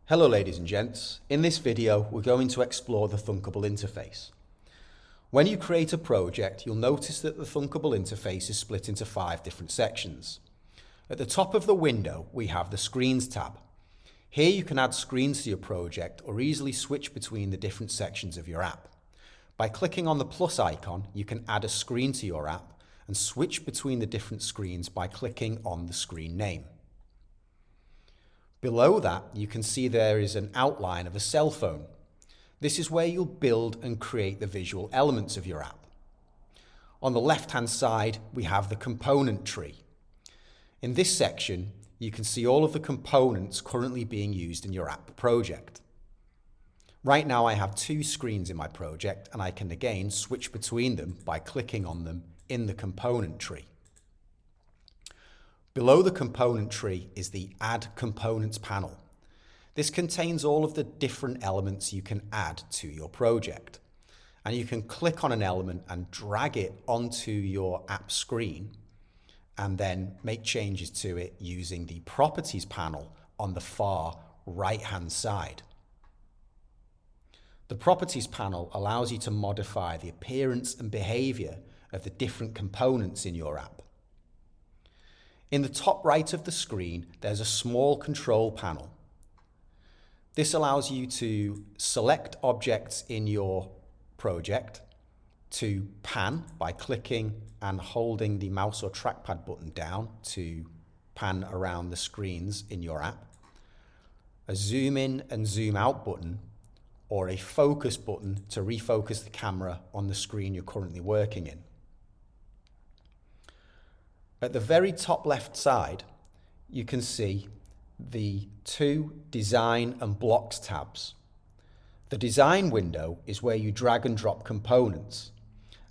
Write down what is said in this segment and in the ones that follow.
Hello ladies and gents, in this video we're going to explore the Thunkable interface. When you create a project, you'll notice that the Thunkable interface is split into 5 different sections. At the top of the window we have the Screens tab. Here you can add screens to your project or easily switch between the different sections of your app. By clicking on the plus icon, you can add a screen to your app and switch between the different screens by clicking on the screen name. Below that, you can see there is an outline of a cell phone. This is where you'll build and create the visual elements of your app. On the left-hand side, we have the component tree. In this section, you can see all of the components currently being used in your app project. Right now, I have 2 screens in my project, and I can again switch between them by clicking on them in the component tree. Below the component tree is the Add Components panel. This contains all of the different elements you can add to your project. And you can click on an element and drag it onto your app screen and then make changes to it using the Properties panel on the far right-hand side. The Properties panel allows you to modify the appearance and behavior of the different components in your app. In the top right of the screen, there's a small control panel. This allows you to select objects in your project, to pan by clicking and holding the mouse or trackpad button down to pan around the screens in your app, a zoom in and zoom out button, or a focus button to refocus the camera on the screen you're currently working in. At the very top left side, you can see the 2 Design and Blocks tabs. The Design window is where you drag and drop components,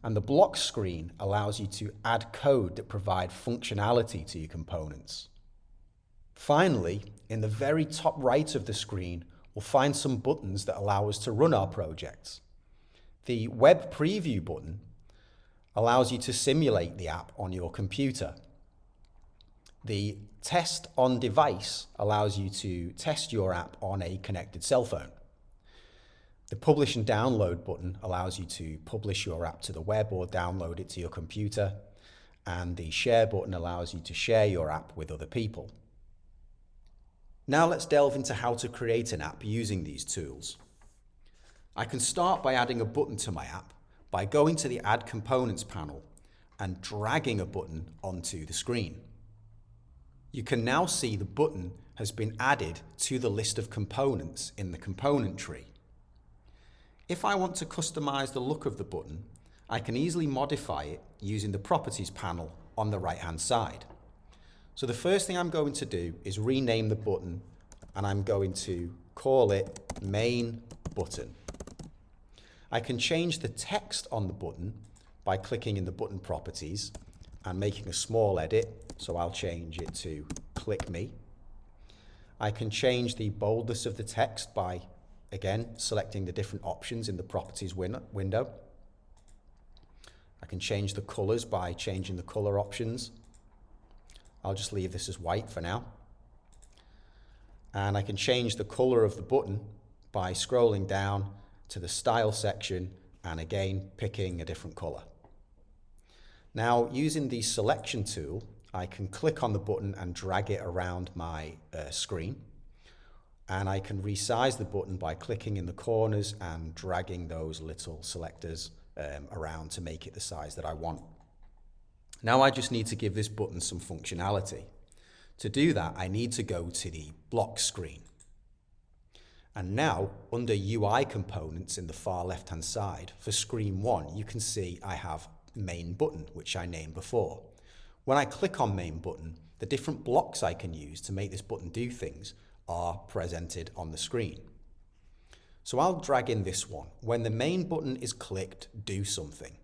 and the Blocks screen allows you to add code that provide functionality to your components. Finally, in the very top right of the screen, we'll find some buttons that allow us to run our projects. The Web Preview button allows you to simulate the app on your computer. The Test on Device allows you to test your app on a connected cell phone. The Publish and Download button allows you to publish your app to the web or download it to your computer. And the Share button allows you to share your app with other people. Now let's delve into how to create an app using these tools. I can start by adding a button to my app by going to the Add Components panel and dragging a button onto the screen. You can now see the button has been added to the list of components in the component tree. If I want to customize the look of the button, I can easily modify it using the Properties panel on the right-hand side. So the first thing I'm going to do is rename the button, and I'm going to call it Main Button. I can change the text on the button by clicking in the button properties and making a small edit, so I'll change it to Click Me. I can change the boldness of the text by, again, selecting the different options in the properties window. I can change the colors by changing the color options. I'll just leave this as white for now. And I can change the color of the button by scrolling down to the Style section and again picking a different color. Now, using the Selection tool, I can click on the button and drag it around my screen. And I can resize the button by clicking in the corners and dragging those little selectors around to make it the size that I want. Now I just need to give this button some functionality. To do that, I need to go to the Block screen. And now, under UI components in the far left-hand side, for screen 1, you can see I have Main Button, which I named before. When I click on Main Button, the different blocks I can use to make this button do things are presented on the screen. So I'll drag in this one. When the Main Button is clicked, do something.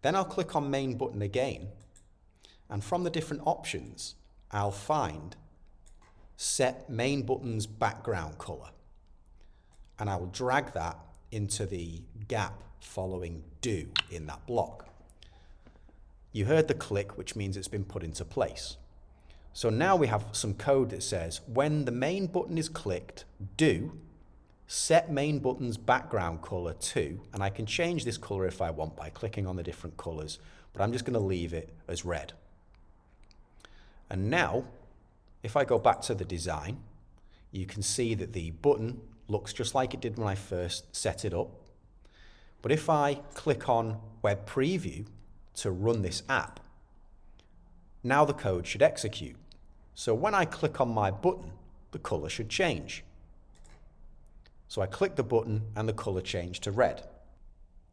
Then I'll click on Main Button again, and from the different options, I'll find Set Main Button's Background Color. And I will drag that into the gap following Do in that block. You heard the click, which means it's been put into place. So now we have some code that says when the main button is clicked, do set main button's background color to, and I can change this color if I want by clicking on the different colors, but I'm just going to leave it as red. And now, if I go back to the design, you can see that the button looks just like it did when I first set it up. But if I click on Web Preview to run this app, now the code should execute. So when I click on my button, the color should change. So I click the button and the color changed to red.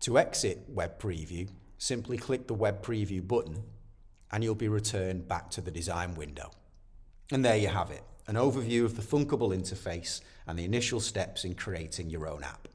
To exit Web Preview, simply click the Web Preview button and you'll be returned back to the design window. And there you have it, an overview of the Thunkable interface and the initial steps in creating your own app.